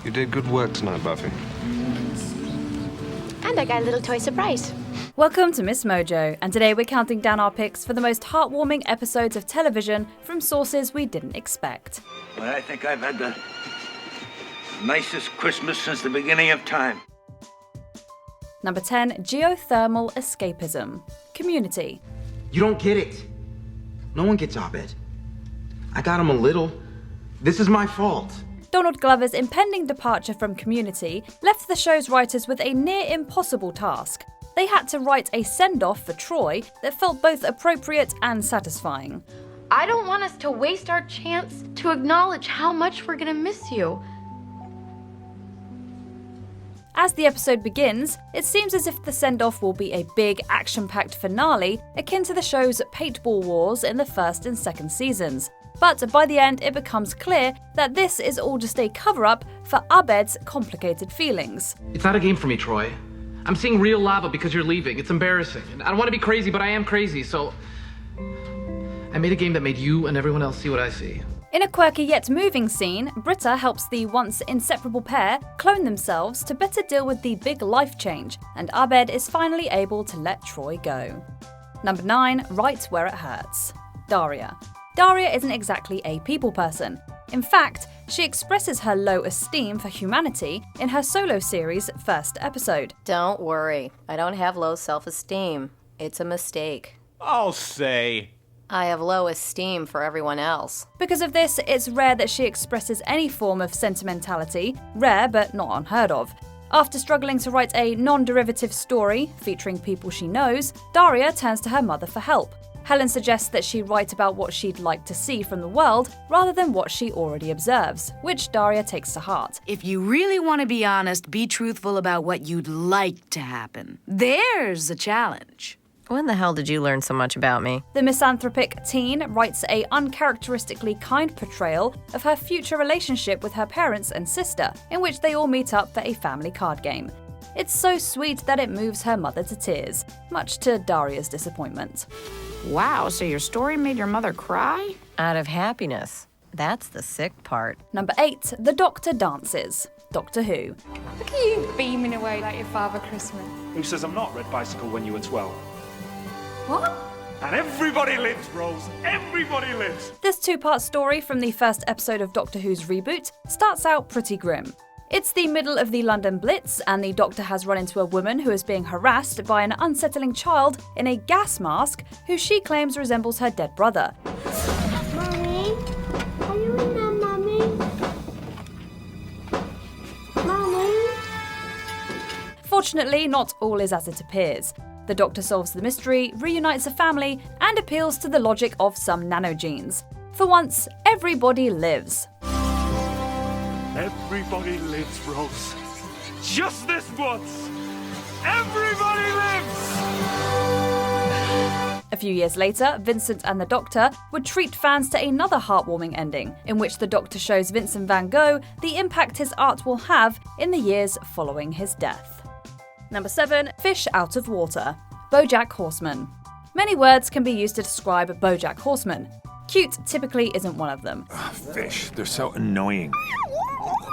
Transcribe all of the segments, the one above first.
You did good work tonight, Buffy. And I got a little toy surprise. Welcome to MsMojo, and today we're counting down our picks for the most heartwarming episodes of television from sources we didn't expect. Well, I think I've had the nicest Christmas since the beginning of time. Number 10, geothermal escapism. Community. You don't get it. No one gets Abed. I got him a little. This is my fault. Donald Glover's impending departure from Community left the show's writers with a near impossible task. They had to write a send-off for Troy that felt both appropriate and satisfying. I don't want us to waste our chance to acknowledge how much we're gonna miss you. As the episode begins, it seems as if the send-off will be a big, action-packed finale akin to the show's paintball wars in the first and second seasons. But by the end, it becomes clear that this is all just a cover-up for Abed's complicated feelings. It's not a game for me, Troy. I'm seeing real lava because you're leaving. It's embarrassing. And I don't want to be crazy, but I am crazy, so I made a game that made you and everyone else see what I see. In a quirky yet moving scene, Britta helps the once inseparable pair clone themselves to better deal with the big life change, and Abed is finally able to let Troy go. Number 9, right where it hurts. Daria. Daria isn't exactly a people person. In fact, she expresses her low esteem for humanity in her solo series' first episode. Don't worry, I don't have low self-esteem. It's a mistake. I'll say. I have low esteem for everyone else. Because of this, it's rare that she expresses any form of sentimentality, rare but not unheard of. After struggling to write a non-derivative story featuring people she knows, Daria turns to her mother for help. Helen suggests that she write about what she'd like to see from the world rather than what she already observes, which Daria takes to heart. If you really want to be honest, be truthful about what you'd like to happen. There's a challenge. When the hell did you learn so much about me? The misanthropic teen writes a uncharacteristically kind portrayal of her future relationship with her parents and sister, in which they all meet up for a family card game. It's so sweet that it moves her mother to tears, much to Daria's disappointment. Wow, so your story made your mother cry? Out of happiness. That's the sick part. Number 8, The Doctor Dances. Doctor Who. Look at you beaming away like your Father Christmas. Who says I'm not Red Bicycle when you were 12? What? And everybody lives, Rose. Everybody lives. This 2-part story from the first episode of Doctor Who's reboot starts out pretty grim. It's the middle of the London Blitz, and the Doctor has run into a woman who is being harassed by an unsettling child in a gas mask who she claims resembles her dead brother. Mommy? Are you in there, Mommy? Mommy? Fortunately, not all is as it appears. The Doctor solves the mystery, reunites a family, and appeals to the logic of some nanogenes. For once, everybody lives. Everybody lives, Rose. Just this once. Everybody lives! A few years later, Vincent and the Doctor would treat fans to another heartwarming ending, in which the Doctor shows Vincent van Gogh the impact his art will have in the years following his death. Number 7, Fish Out of Water. Bojack Horseman. Many words can be used to describe Bojack Horseman. Cute typically isn't one of them. Fish, they're so annoying.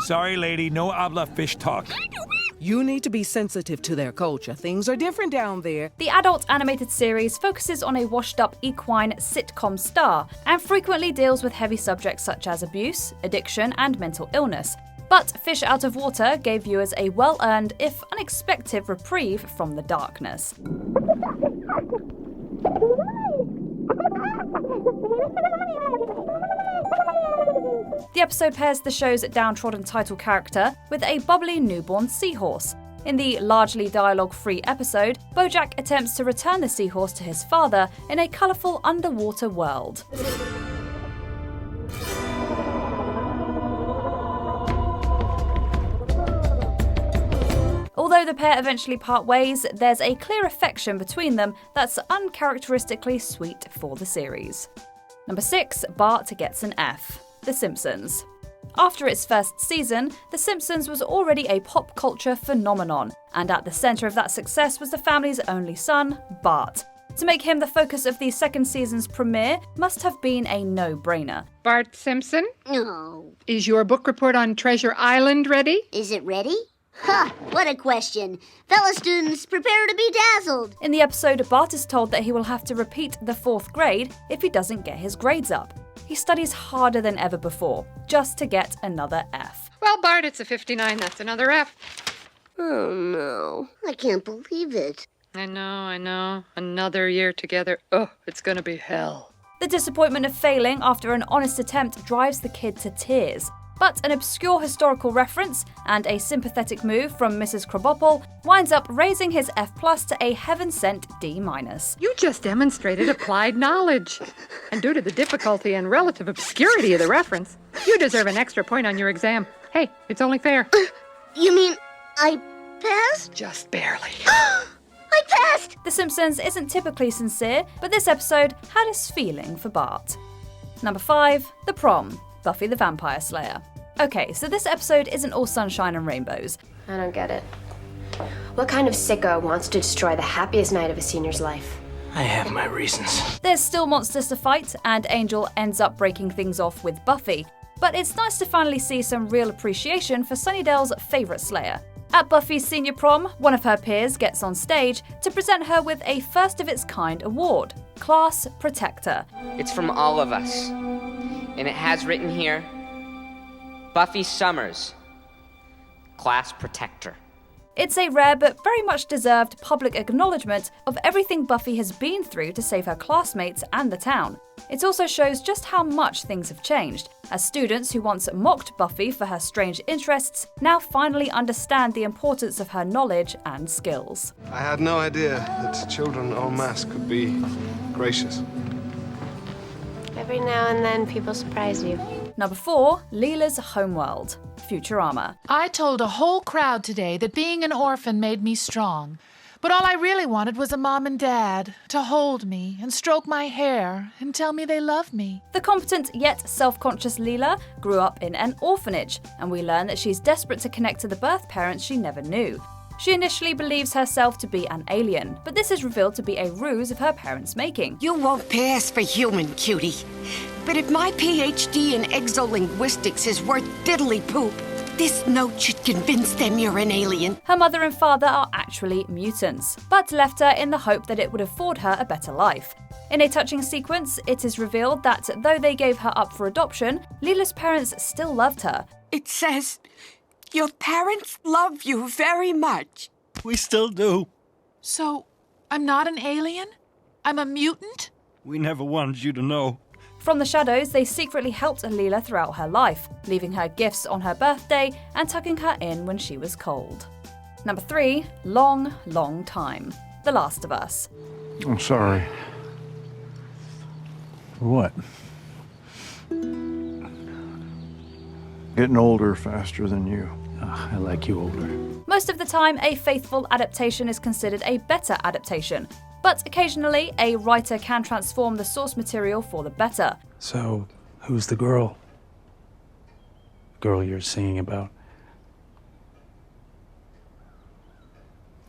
Sorry, lady, no habla fish talk. You need to be sensitive to their culture. Things are different down there. The adult animated series focuses on a washed-up equine sitcom star and frequently deals with heavy subjects such as abuse, addiction, and mental illness. But Fish Out of Water gave viewers a well-earned, if unexpected, reprieve from the darkness. The episode pairs the show's downtrodden title character with a bubbly newborn seahorse. In the largely dialogue-free episode, Bojack attempts to return the seahorse to his father in a colourful underwater world. Although the pair eventually part ways, there's a clear affection between them that's uncharacteristically sweet for the series. Number 6, Bart gets an F. The Simpsons. After its first season, The Simpsons was already a pop culture phenomenon, and at the centre of that success was the family's only son, Bart. To make him the focus of the second season's premiere must have been a no-brainer. Bart Simpson, No. is your book report on Treasure Island ready? Is it ready? Ha! What a question. Fellow students, prepare to be dazzled. In the episode, Bart is told that he will have to repeat the 4th grade if he doesn't get his grades up. He studies harder than ever before, just to get another F. Well, Bart, it's a 59. That's another F. Oh, no. I can't believe it. I know. Another year together. Oh, it's gonna be hell. The disappointment of failing after an honest attempt drives the kid to tears. But an obscure historical reference and a sympathetic move from Mrs. Krabappel winds up raising his F+ to a heaven-sent D-. You just demonstrated applied knowledge. And due to the difficulty and relative obscurity of the reference, you deserve an extra point on your exam. Hey, it's only fair. You mean I passed? Just barely. I passed! The Simpsons isn't typically sincere, but this episode had us feeling for Bart. Number 5, The Prom, Buffy the Vampire Slayer. Okay, so this episode isn't all sunshine and rainbows. I don't get it. What kind of sicko wants to destroy the happiest night of a senior's life? I have my reasons. There's still monsters to fight, and Angel ends up breaking things off with Buffy. But it's nice to finally see some real appreciation for Sunnydale's favourite Slayer. At Buffy's senior prom, one of her peers gets on stage to present her with a first-of-its-kind award, Class Protector. It's from all of us, and it has written here, Buffy Summers, Class Protector. It's a rare but very much deserved public acknowledgement of everything Buffy has been through to save her classmates and the town. It also shows just how much things have changed, as students who once mocked Buffy for her strange interests now finally understand the importance of her knowledge and skills. I had no idea that children en masse could be gracious. Every now and then, people surprise you. Number 4, Leela's homeworld, Futurama. I told a whole crowd today that being an orphan made me strong. But all I really wanted was a mom and dad to hold me and stroke my hair and tell me they love me. The competent yet self-conscious Leela grew up in an orphanage, and we learn that she's desperate to connect to the birth parents she never knew. She initially believes herself to be an alien, but this is revealed to be a ruse of her parents' making. You won't pass for human, cutie. But if my PhD in exolinguistics is worth diddly poop, this note should convince them you're an alien. Her mother and father are actually mutants, but left her in the hope that it would afford her a better life. In a touching sequence, it is revealed that though they gave her up for adoption, Leela's parents still loved her. It says, your parents love you very much. We still do. So, I'm not an alien? I'm a mutant? We never wanted you to know. From the shadows, they secretly helped Leela throughout her life, leaving her gifts on her birthday and tucking her in when she was cold. Number 3, Long, Long Time, The Last of Us. I'm sorry. What? Getting older faster than you. I like you older. Most of the time, a faithful adaptation is considered a better adaptation. But occasionally, a writer can transform the source material for the better. So, who's the girl? Girl you're singing about?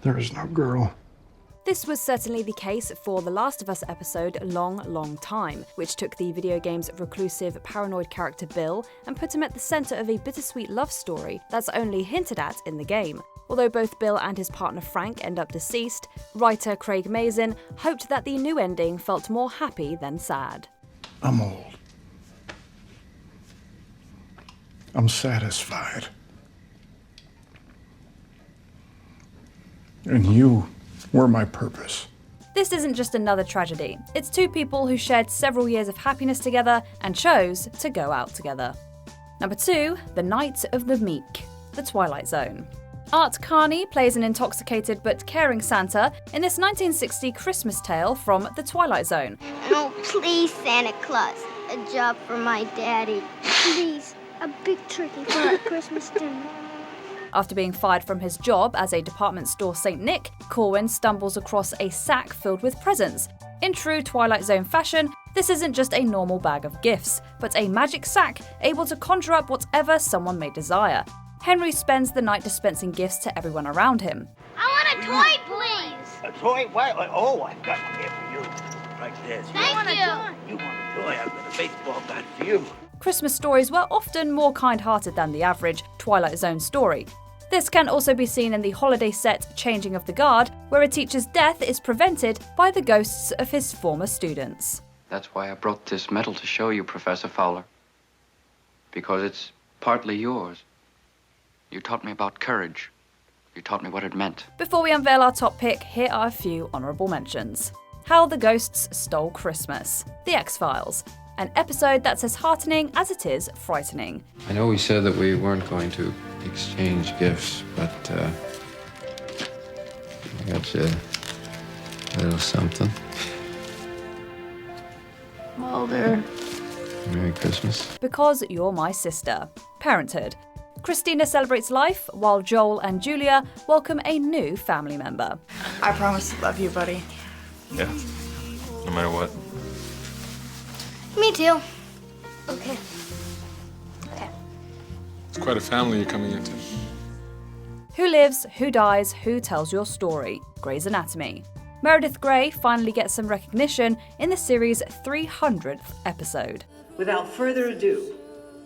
There is no girl. This was certainly the case for the Last of Us episode Long, Long Time, which took the video game's reclusive, paranoid character Bill and put him at the centre of a bittersweet love story that's only hinted at in the game. Although both Bill and his partner Frank end up deceased, writer Craig Mazin hoped that the new ending felt more happy than sad. I'm old. I'm satisfied. And you were my purpose. This isn't just another tragedy. It's two people who shared several years of happiness together and chose to go out together. Number 2, The Night of the Meek, The Twilight Zone. Art Carney plays an intoxicated but caring Santa in this 1960 Christmas tale from The Twilight Zone. Oh, please, Santa Claus. A job for my daddy. Please, a big turkey for our Christmas dinner. After being fired from his job as a department store St. Nick, Corwin stumbles across a sack filled with presents. In true Twilight Zone fashion, this isn't just a normal bag of gifts, but a magic sack able to conjure up whatever someone may desire. Henry spends the night dispensing gifts to everyone around him. I want a toy, please. That's toy? Why? Oh, I've got one here for you. Like this. Thank you. You want a toy? I've got a baseball bat for you. Christmas stories were often more kind-hearted than the average Twilight Zone story. This can also be seen in the holiday set Changing of the Guard, where a teacher's death is prevented by the ghosts of his former students. That's why I brought this medal to show you, Professor Fowler. Because it's partly yours. You taught me about courage. You taught me what it meant. Before we unveil our top pick, here are a few honourable mentions. How the Ghosts Stole Christmas. The X-Files. An episode that's as heartening as it is frightening. I know we said that we weren't going to exchange gifts, but I got you a little something. Mulder. Merry Christmas. Because You're My Sister. Parenthood. Christina celebrates life, while Joel and Julia welcome a new family member. I promise to love you, buddy. Yeah, no matter what. Me too. Okay. It's quite a family you're coming into. Who lives, who dies, who tells your story? Grey's Anatomy. Meredith Grey finally gets some recognition in the series' 300th episode. Without further ado,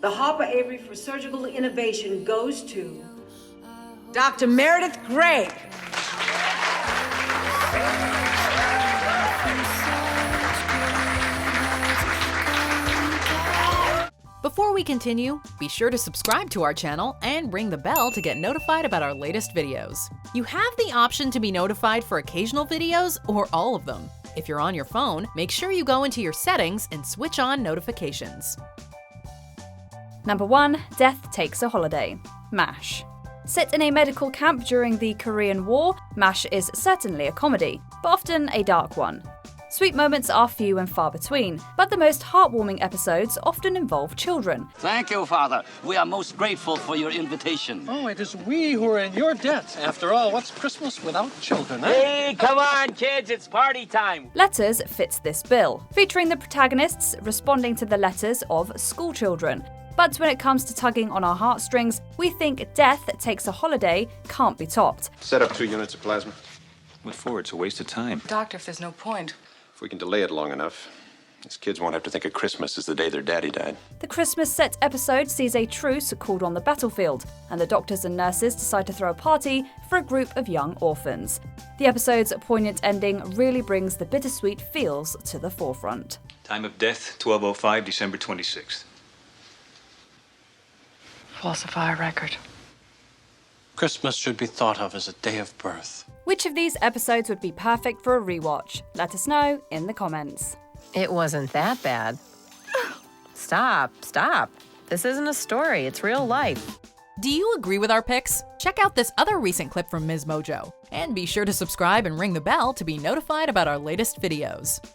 the Harper Avery for Surgical Innovation goes to Dr. Meredith Grey. Before we continue, be sure to subscribe to our channel and ring the bell to get notified about our latest videos. You have the option to be notified for occasional videos or all of them. If you're on your phone, make sure you go into your settings and switch on notifications. Number 1. Death Takes a Holiday. MASH. Set in a medical camp during the Korean War, MASH is certainly a comedy, but often a dark one. Sweet moments are few and far between, but the most heartwarming episodes often involve children. Thank you, Father. We are most grateful for your invitation. Oh, it is we who are in your debt. After all, what's Christmas without children, eh? Hey, come on, kids, it's party time. Letters fits this bill, featuring the protagonists responding to the letters of schoolchildren. But when it comes to tugging on our heartstrings, we think Death Takes a Holiday can't be topped. Set up 2 units of plasma. What for? It's a waste of time. Doctor, if there's no point. If we can delay it long enough, these kids won't have to think of Christmas as the day their daddy died. The Christmas set episode sees a truce called on the battlefield, and the doctors and nurses decide to throw a party for a group of young orphans. The episode's poignant ending really brings the bittersweet feels to the forefront. Time of death, 12:05, December 26th. Falsify a record. Christmas should be thought of as a day of birth. Which of these episodes would be perfect for a rewatch? Let us know in the comments. It wasn't that bad. Stop. This isn't a story, it's real life. Do you agree with our picks? Check out this other recent clip from MsMojo. And be sure to subscribe and ring the bell to be notified about our latest videos.